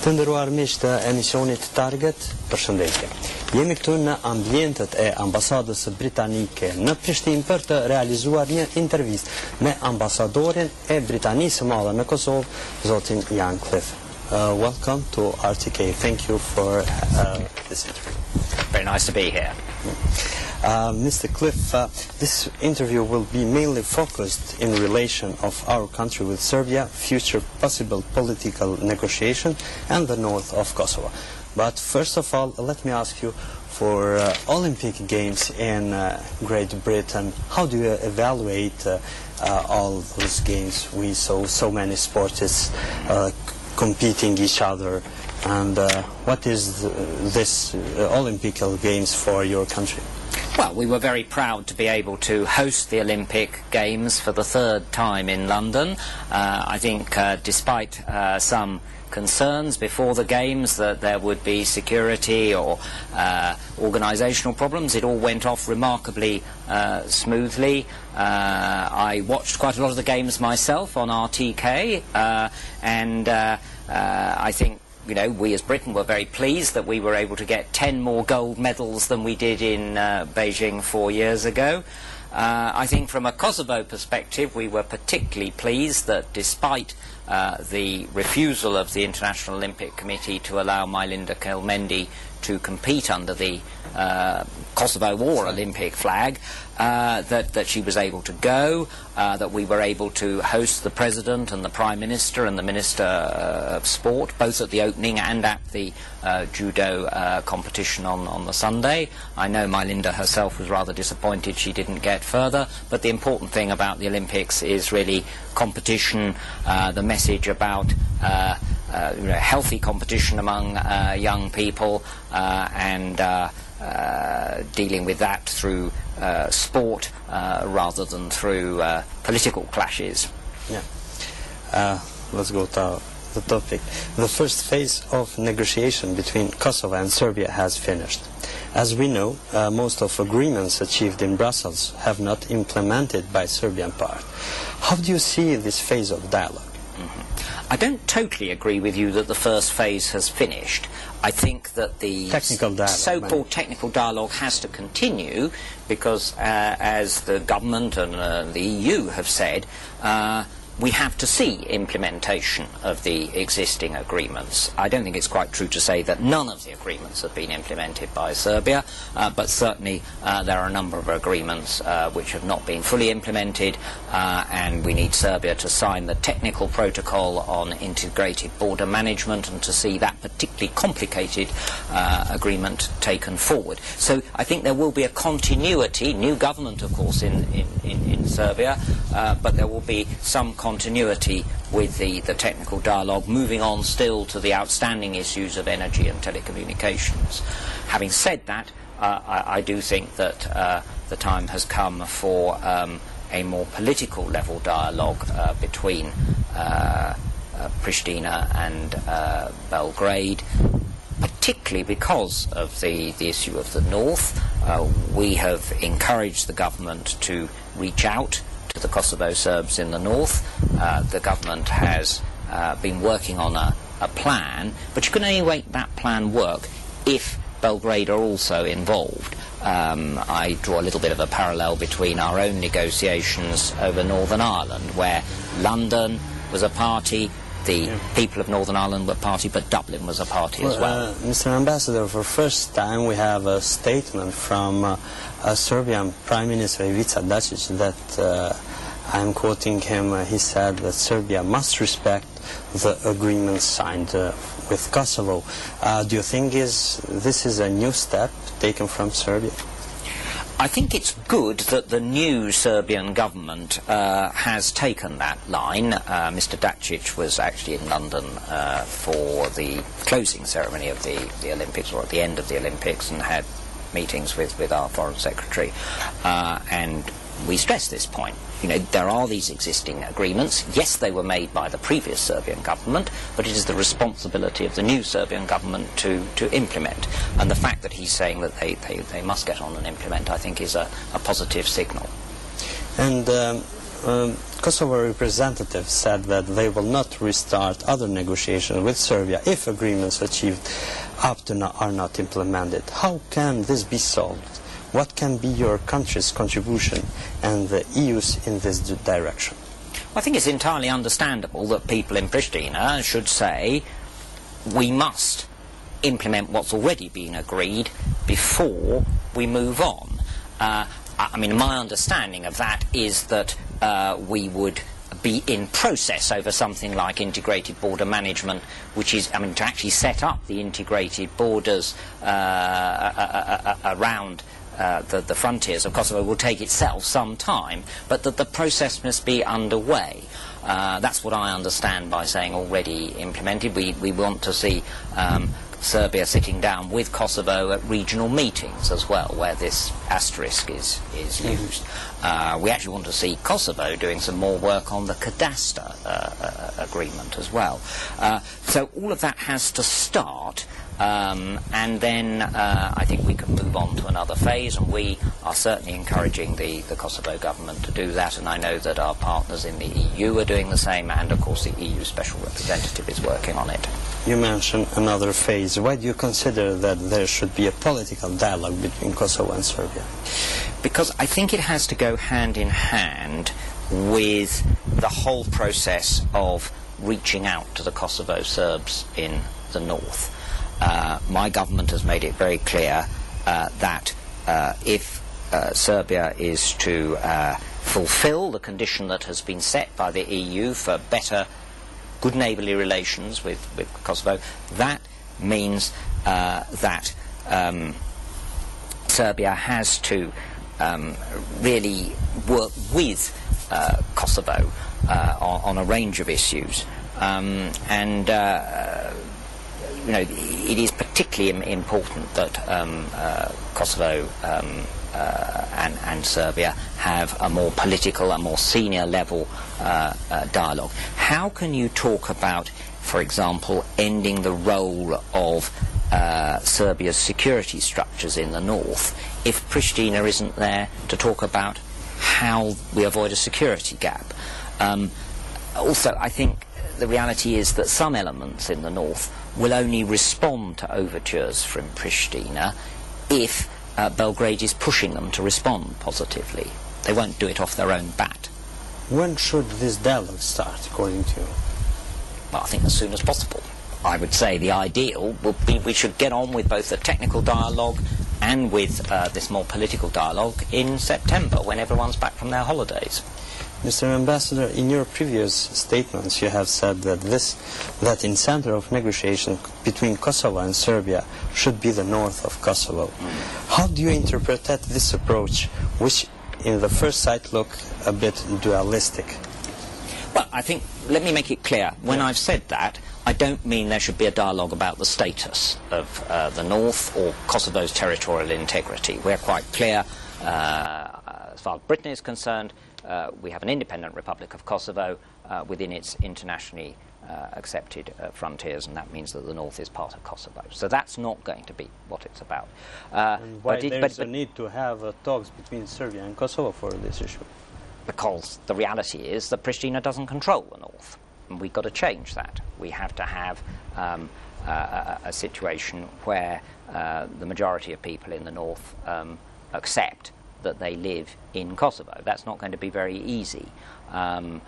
Të nderuar miq të emisionit Target, përshëndetje. Jemi këtu në ambientet e ambasadës britanike në Prishtinë për të realizuar një intervistë me ambasadorin e Britanisë së Madhe në Kosovë, zotin Jan Cliff. Welcome to RTK. Thank you for this interview. Very nice to be here. Mr. Cliff, this interview will be mainly focused in relation of our country with Serbia, future possible political negotiation, and the north of Kosovo. But first of all, let me ask you, for Olympic Games in Great Britain, how do you evaluate all those games? We saw so many sports competing each other, and what is this Olympic Games for your country? Well, we were very proud to be able to host the Olympic Games for the third time in London. I think despite some concerns before the Games that there would be security or organisational problems, it all went off remarkably smoothly. I watched quite a lot of the Games myself on RTK, and I think we as Britain were very pleased that we were able to get 10 more gold medals than we did in Beijing 4 years ago. I think from a Kosovo perspective, we were particularly pleased that despite the refusal of the International Olympic Committee to allow Majlinda Kelmendi to compete under the Kosovo War Olympic flag, that she was able to go, that we were able to host the President and the Prime Minister and the Minister of Sport, both at the opening and at the judo competition on the Sunday. I know Majlinda herself was rather disappointed she didn't get further, but the important thing about the Olympics is really competition, the message about healthy competition among young people, and dealing with that through sport rather than through political clashes. Yeah. Let's go to the topic. The first phase of negotiation between Kosovo and Serbia has finished. As we know, most of agreements achieved in Brussels have not implemented by Serbian part. How do you see this phase of dialogue? I don't totally agree with you that the first phase has finished. I think that the so-called technical dialogue has to continue because, as the government and the EU have said, we have to see implementation of the existing agreements. I don't think it's quite true to say that none of the agreements have been implemented by Serbia, but certainly there are a number of agreements which have not been fully implemented, and we need Serbia to sign the technical protocol on integrated border management and to see that particularly complicated agreement taken forward. So I think there will be a continuity, new government of course in Serbia, but there will be some continuity with the technical dialogue, moving on still to the outstanding issues of energy and telecommunications. Having said that, I do think that the time has come for a more political level dialogue between Pristina and Belgrade, particularly because of the issue of the north. We have encouraged the government to reach out to the Kosovo Serbs in the north. The government has been working on a plan, but you can only make that plan work if Belgrade are also involved. I draw a little bit of a parallel between our own negotiations over Northern Ireland, where London was a party, the people of Northern Ireland were party, but Dublin was a party as well. Mr. Ambassador, for the first time we have a statement from Serbian Prime Minister Ivica Dačić that I'm quoting him. He said that Serbia must respect the agreement signed with Kosovo. Do you think this is a new step taken from Serbia? I think it's good that the new Serbian government has taken that line. Mr. Dačić was actually in London for the closing ceremony of the Olympics, or at the end of the Olympics, and had meetings with our Foreign Secretary. And we stress this point. There are these existing agreements. Yes, they were made by the previous Serbian government, but it is the responsibility of the new Serbian government to implement. And the fact that he's saying that they must get on and implement, I think, is a positive signal. And Kosovo representatives said that they will not restart other negotiations with Serbia if agreements achieved up to now are not implemented. How can this be solved? What can be your country's contribution and the EU's in this direction? I think it's entirely understandable that people in Pristina should say we must implement what's already been agreed before we move on. I mean, my understanding of that is that we would be in process over something like integrated border management, which is, I mean, to actually set up the integrated borders around the frontiers of Kosovo will take itself some time, but that the process must be underway. That's what I understand by saying already implemented. We want to see Serbia sitting down with Kosovo at regional meetings as well, where this asterisk is used. We actually want to see Kosovo doing some more work on the cadastre agreement as well. So all of that has to start, and then I think we can move on to another phase, and we are certainly encouraging the Kosovo government to do that, and I know that our partners in the EU are doing the same, and of course the EU Special Representative is working on it. You mentioned another phase. Why do you consider that there should be a political dialogue between Kosovo and Serbia? Because I think it has to go hand in hand with the whole process of reaching out to the Kosovo Serbs in the north. My government has made it very clear that if Serbia is to fulfill the condition that has been set by the EU for better, good neighbourly relations with Kosovo, that means that Serbia has to really work with Kosovo on a range of issues, and you know, it is particularly important that Kosovo and Serbia have a more political, a more senior level dialogue. How can you talk about, for example, ending the role of Serbia's security structures in the north if Pristina isn't there to talk about how we avoid a security gap? Also, I think the reality is that some elements in the north will only respond to overtures from Pristina if Belgrade is pushing them to respond positively. They won't do it off their own bat. When should this dialogue start, according to you? Well, I think as soon as possible. I would say the ideal would be we should get on with both the technical dialogue and with this more political dialogue in September, when everyone's back from their holidays. Mr. Ambassador, in your previous statements you have said that in center of negotiation between Kosovo and Serbia should be the north of Kosovo. How do you interpret this approach, which in the first sight look a bit dualistic? Well, I think, let me make it clear, when I've said that, I don't mean there should be a dialogue about the status of the north or Kosovo's territorial integrity. We're quite clear, as far as Britain is concerned, we have an independent Republic of Kosovo within its internationally accepted frontiers, and that means that the north is part of Kosovo. So that's not going to be what it's about. And why there's a need to have talks between Serbia and Kosovo for this issue? Because the reality is that Pristina doesn't control the north, and we've got to change that. We have to have a situation where the majority of people in the north accept that they live in Kosovo. That's not going to be very easy. And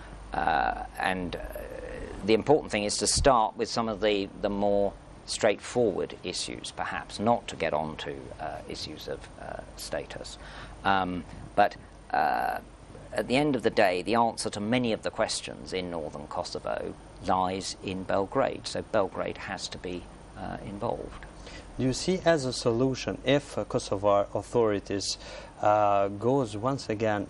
the important thing is to start with some of the more straightforward issues, perhaps, not to get on to issues of status. But at the end of the day, the answer to many of the questions in northern Kosovo lies in Belgrade, so Belgrade has to be involved. Do you see as a solution if Kosovar authorities goes once again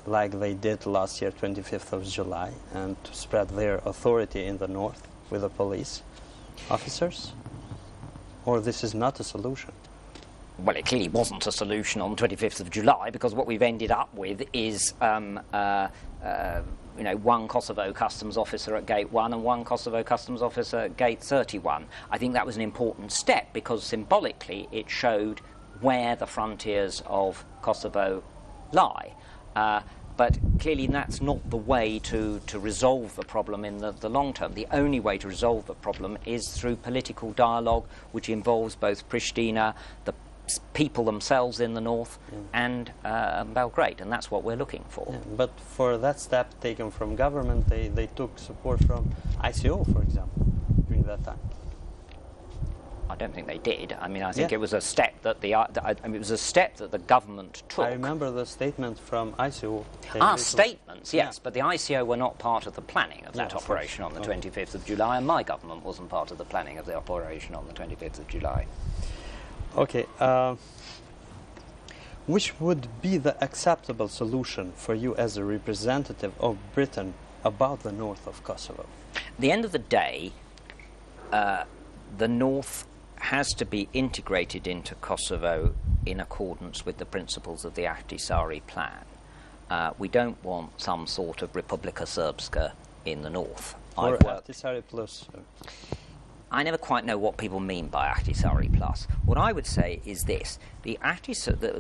like they did last year, 25th of July, and to spread their authority in the north with the police officers? Or this is not a solution? Well, it clearly wasn't a solution on 25th of July, because what we've ended up with is one Kosovo customs officer at gate 1 and one Kosovo customs officer at gate 31. I think that was an important step because symbolically it showed where the frontiers of Kosovo lie. But but clearly that's not the way to resolve the problem in the long term. The only way to resolve the problem is through political dialogue, which involves both Pristina, the people themselves in the north, and Belgrade, and that's what we're looking for. Yeah, but for that step taken from government, they took support from ICO, for example, during that time. I don't think they did. I mean, I think it was a step that it was a step that the government took. I remember the statement from ICO. Statements, yes, but the ICO were not part of the planning of that operation on the 25th of July, and my government wasn't part of the planning of the operation on the 25th of July. Okay. Which would be the acceptable solution for you as a representative of Britain about the north of Kosovo? At the end of the day, the north has to be integrated into Kosovo in accordance with the principles of the Ahtisaari plan. We don't want some sort of Republika Srpska in the north. Or Ahtisaari plus. I never quite know what people mean by Ahtisaari plus. What I would say is this: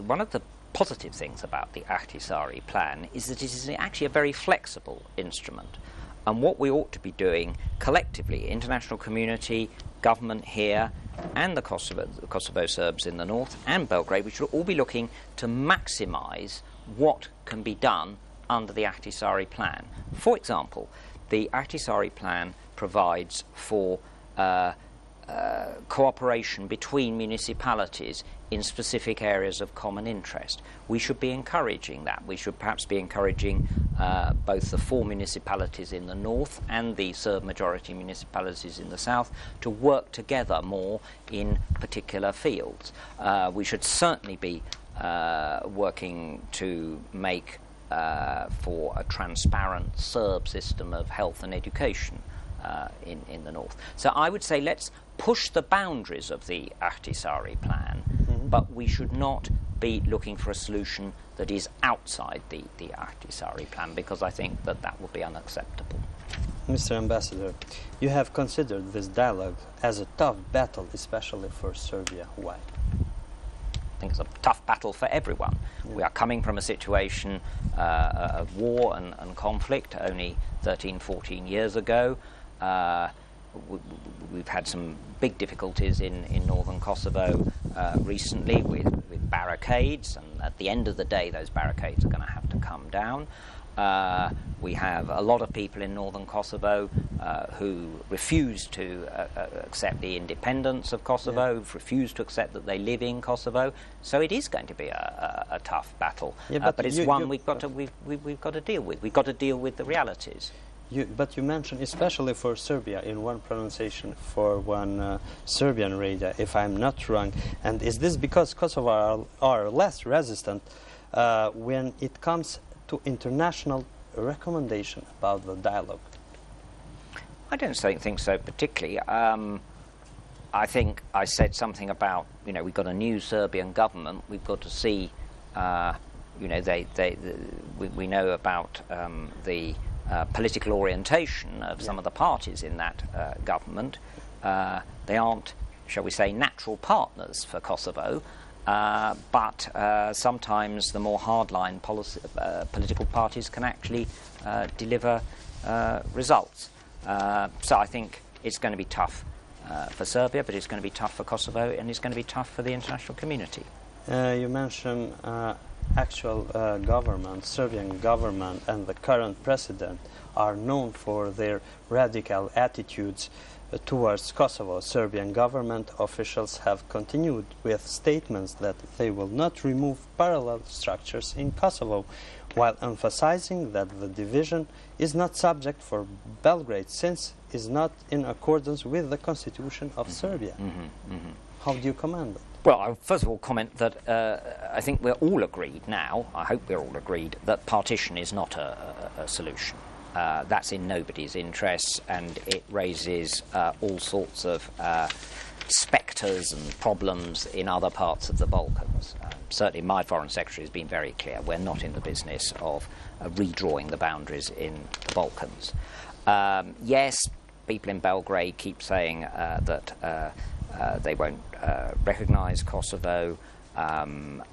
one of the positive things about the Ahtisaari plan is that it is actually a very flexible instrument. And what we ought to be doing collectively, international community, government here, and the Kosovo Serbs in the north, and Belgrade, we should all be looking to maximise what can be done under the Ahtisaari plan. For example, the Ahtisaari plan provides for cooperation between municipalities in specific areas of common interest. We should be encouraging that. We should perhaps be encouraging both the 4 municipalities in the north and the Serb majority municipalities in the south to work together more in particular fields. We should certainly be working to make for a transparent Serb system of health and education in the north. So I would say let's push the boundaries of the Ahtisaari plan, but we should not be looking for a solution that is outside the Ahtisaari plan, because I think that would be unacceptable. Mr. Ambassador, you have considered this dialogue as a tough battle, especially for Serbia. Why? I think it's a tough battle for everyone. We are coming from a situation of war and conflict only 13, 14 years ago. We've had some big difficulties in northern Kosovo recently with barricades, and at the end of the day those barricades are going to have to come down. We have a lot of people in northern Kosovo who refuse to accept the independence of Kosovo, refuse to accept that they live in Kosovo. So it is going to be a tough battle, but it's one we've got to deal with. We've got to deal with the realities. But you mentioned, especially for Serbia, in one pronunciation for one Serbian radio, if I'm not wrong. And is this because Kosovo are less resistant when it comes to international recommendation about the dialogue? I don't think so particularly. I think I said something about, we've got a new Serbian government. We've got to see, we know about the political orientation of some of the parties in that government. They aren't, shall we say, natural partners for Kosovo, but sometimes the more hardline political parties can actually deliver results. So I think it's going to be tough for Serbia, but it's going to be tough for Kosovo, and it's going to be tough for the international community. You mentioned actual government, Serbian government, and the current president are known for their radical attitudes towards Kosovo. Serbian government officials have continued with statements that they will not remove parallel structures in Kosovo, while emphasizing that the division is not subject for Belgrade, since it is not in accordance with the constitution of Serbia. How do you comment that? Well, I'll first of all comment that I think we're all agreed now, I hope we're all agreed, that partition is not a solution. That's in nobody's interests, and it raises all sorts of spectres and problems in other parts of the Balkans. Certainly my Foreign Secretary has been very clear. We're not in the business of redrawing the boundaries in the Balkans. Yes, people in Belgrade keep saying that they won't recognise Kosovo, but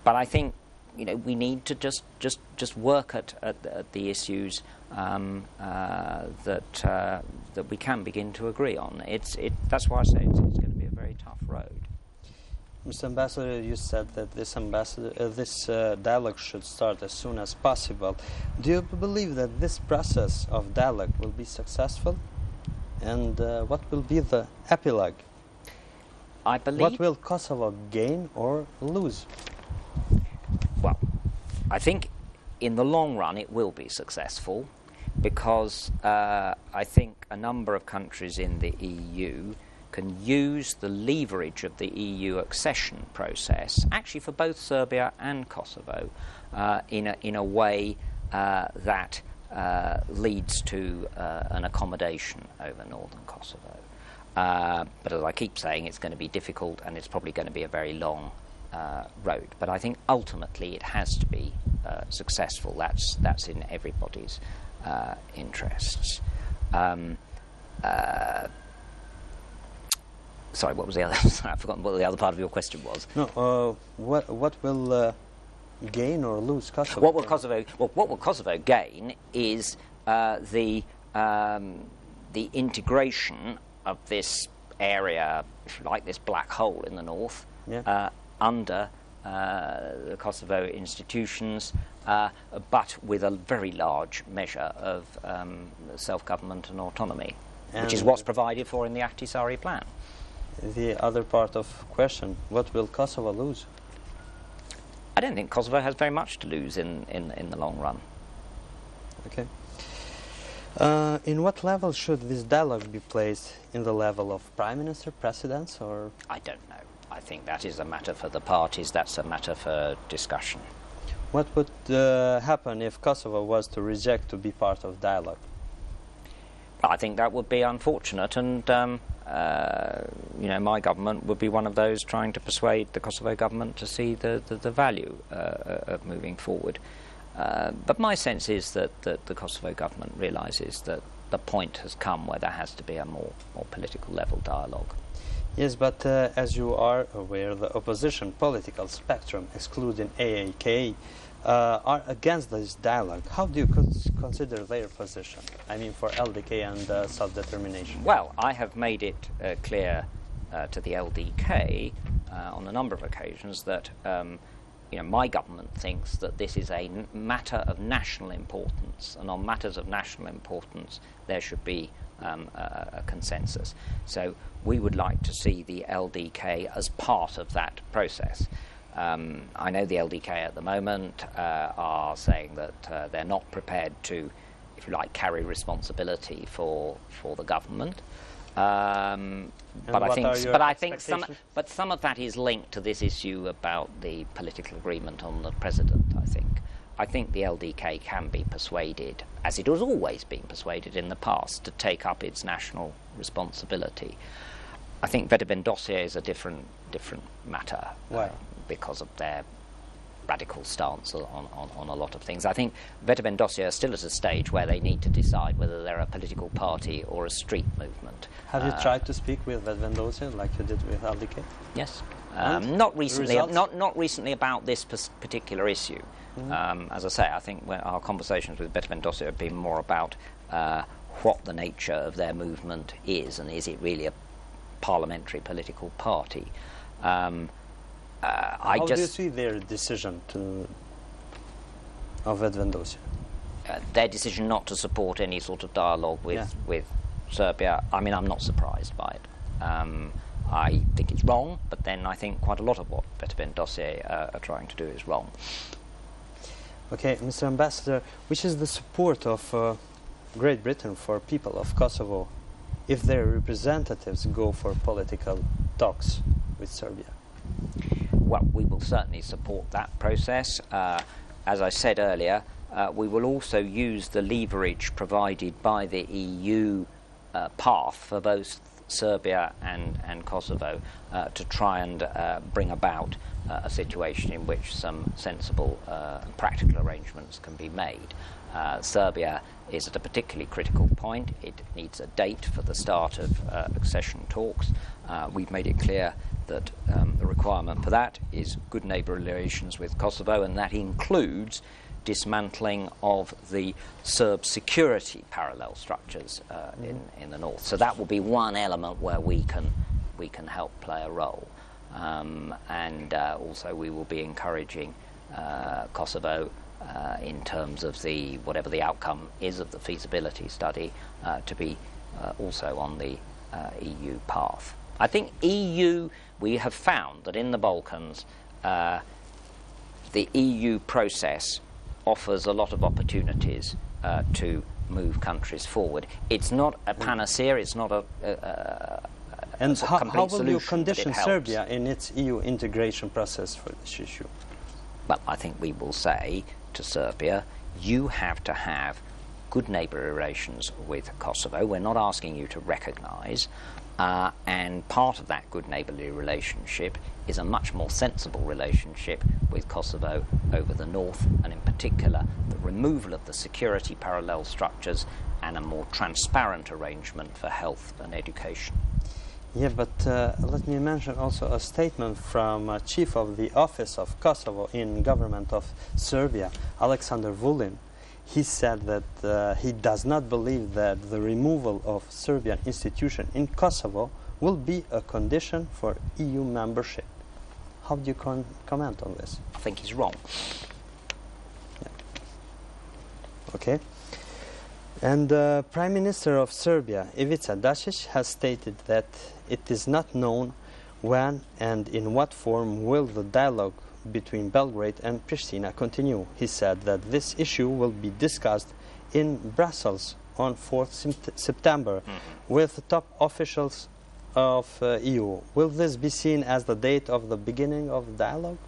I think we need to just work at the issues that we can begin to agree on. That's why I say it's going to be a very tough road. Mr. Ambassador, you said that this dialogue should start as soon as possible. Do you believe that this process of dialogue will be successful? And what will be the epilogue? I believe... What will Kosovo gain or lose? Well, I think in the long run it will be successful, because I think a number of countries in the EU can use the leverage of the EU accession process, actually for both Serbia and Kosovo, in a way that leads to an accommodation over northern Kosovo. But as I keep saying, it's going to be difficult, and it's probably going to be a very long road. But I think ultimately it has to be successful. That's in everybody's interests. Sorry, what was the other? I've forgotten what the other part of your question was. No, what will gain or lose Kosovo? What will Kosovo gain is the integration of this area, if you like, this black hole in the north, under the Kosovo institutions, but with a very large measure of self-government and autonomy, which is what's provided for in the Ahtisaari plan. The other part of question, what will Kosovo lose? I don't think Kosovo has very much to lose in the long run. Okay. In what level should this dialogue be placed? In the level of Prime Minister, Presidents, or...? I don't know. I think that is a matter for the parties. That's a matter for discussion. What would happen if Kosovo was to reject to be part of dialogue? I think that would be unfortunate, and my government would be one of those trying to persuade the Kosovo government to see the value of moving forward. But my sense is that the Kosovo government realises that the point has come where there has to be a more political level dialogue. Yes, but as you are aware, the opposition political spectrum, excluding AAK, are against this dialogue. How do you consider their position? I mean, for LDK and self-determination. Well, I have made it clear to the LDK on a number of occasions that my government thinks that this is a matter of national importance, and on matters of national importance there should be a consensus. So we would like to see the LDK as part of that process. I know the LDK at the moment are saying that they're not prepared to, if you like, carry responsibility for the government. But I think some of that is linked to this issue about the political agreement on the president. I think the LDK can be persuaded, as it has always been persuaded in the past, to take up its national responsibility. I think Veteran dossier is a different matter. Why? Because of their radical stance on a lot of things. I think Veteran dossier are still at a stage where they need to decide whether they're a political party or a street movement. Have you tried to speak with Veteran dossier like you did with LDK? Yes. Not recently about this particular issue. Mm-hmm. As I say, I think our conversations with Veteran dossier have been more about what the nature of their movement is, and is it really a parliamentary political party. How do you see their decision of Veteran dossier? Their decision not to support any sort of dialogue with Serbia, I mean, I'm not surprised by it. I think it's wrong, but then I think quite a lot of what Veteran dossier are trying to do is wrong. Okay, Mr. Ambassador, which is the support of Great Britain for people of Kosovo if their representatives go for political talks with Serbia? Well, we will certainly support that process. As I said earlier, we will also use the leverage provided by the EU path for both Serbia and Kosovo to try and bring about a situation in which some sensible practical arrangements can be made. Serbia is at a particularly critical point. It needs a date for the start of accession talks. We've made it clear that the requirement for that is good neighbour relations with Kosovo, and that includes dismantling of the Serb security parallel structures in the north. So that will be one element where we can help play a role. And also we will be encouraging Kosovo in terms of whatever the outcome is of the feasibility study to be also on the EU path. I think EU, we have found that in the Balkans the EU process offers a lot of opportunities to move countries forward. It's not a panacea, it's not a and how will you solution, condition Serbia in its EU integration process for this issue? Well, I think we will say to Serbia, you have to have good neighbour relations with Kosovo. We're not asking you to recognise, and part of that good neighbourly relationship is a much more sensible relationship with Kosovo over the north, and in particular the removal of the security parallel structures and a more transparent arrangement for health and education. Yeah, but let me mention also a statement from Chief of the Office of Kosovo in Government of Serbia, Aleksandar Vulin. He said that he does not believe that the removal of Serbian institution in Kosovo will be a condition for EU membership. How do you comment on this? I think he's wrong. Yeah. Okay. And Prime Minister of Serbia, Ivica Dačić, has stated that it is not known when and in what form will the dialogue between Belgrade and Pristina continue. He said that this issue will be discussed in Brussels on 4th September with the top officials of EU. Will this be seen as the date of the beginning of the dialogue?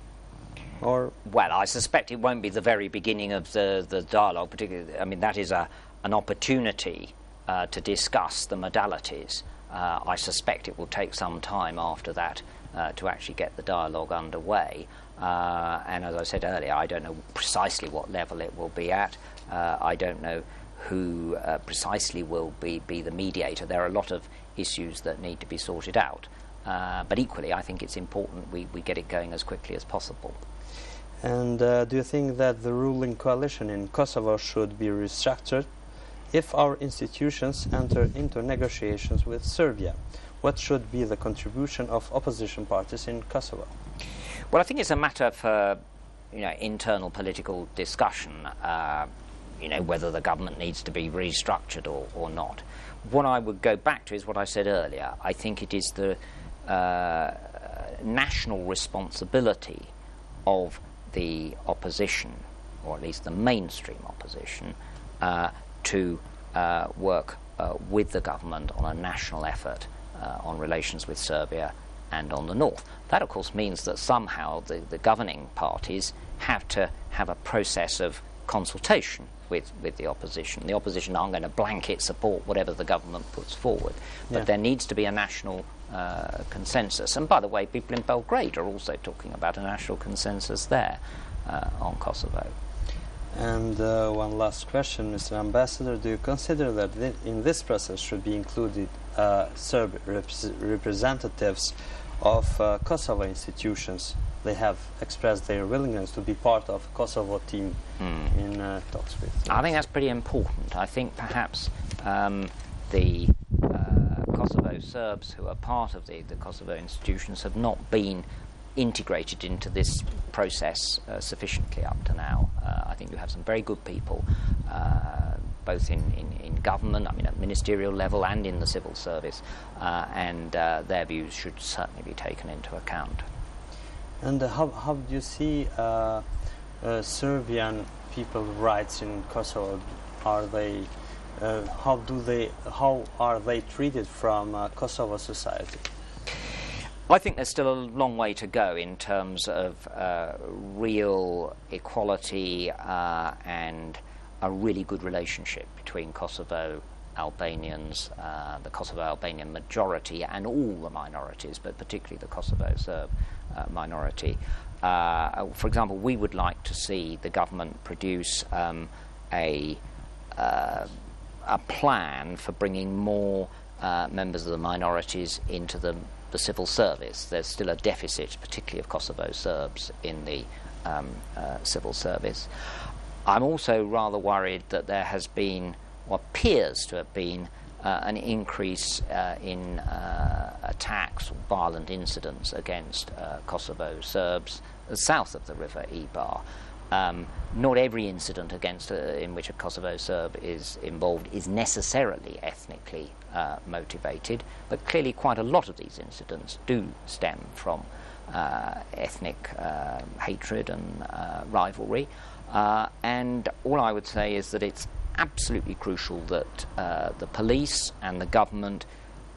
Or? Well, I suspect it won't be the very beginning of the dialogue, particularly, I mean, that is an opportunity to discuss the modalities. I suspect it will take some time after that to actually get the dialogue underway. And as I said earlier, I don't know precisely what level it will be at. I don't know who precisely will be the mediator. There are a lot of issues that need to be sorted out. But equally, I think it's important we get it going as quickly as possible. And do you think that the ruling coalition in Kosovo should be restructured if our institutions enter into negotiations with Serbia? What should be the contribution of opposition parties in Kosovo? Well, I think it's a matter for internal political discussion, whether the government needs to be restructured or not. What I would go back to is what I said earlier. I think it is the national responsibility of the opposition, or at least the mainstream opposition, to work with the government on a national effort on relations with Serbia and on the north. That, of course, means that somehow the governing parties have to have a process of consultation with the opposition. The opposition aren't going to blanket support whatever the government puts forward, but there needs to be a national consensus. And by the way, people in Belgrade are also talking about a national consensus there on Kosovo. And one last question, Mr. Ambassador. Do you consider that in this process should be included Serb representatives of Kosovo institutions? They have expressed their willingness to be part of Kosovo team in talks with. I think that's pretty important. I think perhaps the Kosovo Serbs who are part of the Kosovo institutions have not been integrated into this process sufficiently up to now. I think you have some very good people, both in government, I mean at ministerial level and in the civil service, and their views should certainly be taken into account. And how do you see Serbian people's rights in Kosovo? Are they how are they treated from Kosovo society? I think there's still a long way to go in terms of real equality and a really good relationship between Kosovo Albanians, the Kosovo Albanian majority, and all the minorities, but particularly the Kosovo Serb minority. For example, we would like to see the government produce a plan for bringing more members of the minorities into the civil service. There's still a deficit, particularly of Kosovo Serbs, in the civil service. I'm also rather worried that there has been, or appears to have been, an increase in attacks or violent incidents against Kosovo Serbs south of the River Ibar. Not every incident in which a Kosovo Serb is involved is necessarily ethnically motivated, but clearly quite a lot of these incidents do stem from ethnic hatred and rivalry. And all I would say is that it's absolutely crucial that the police and the government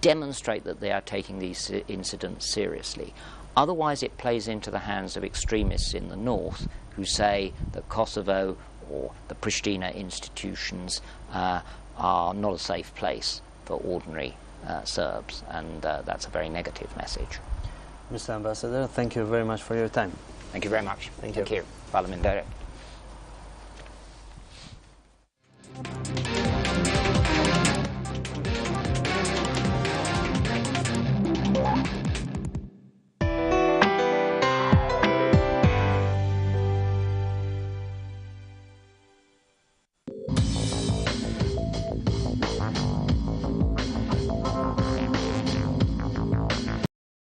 demonstrate that they are taking these incidents seriously. Otherwise it plays into the hands of extremists in the north who say that Kosovo or the Pristina institutions are not a safe place for ordinary Serbs, and that's a very negative message. Mr. Ambassador, thank you very much for your time. Thank you very much. Thank you. Faleminderit.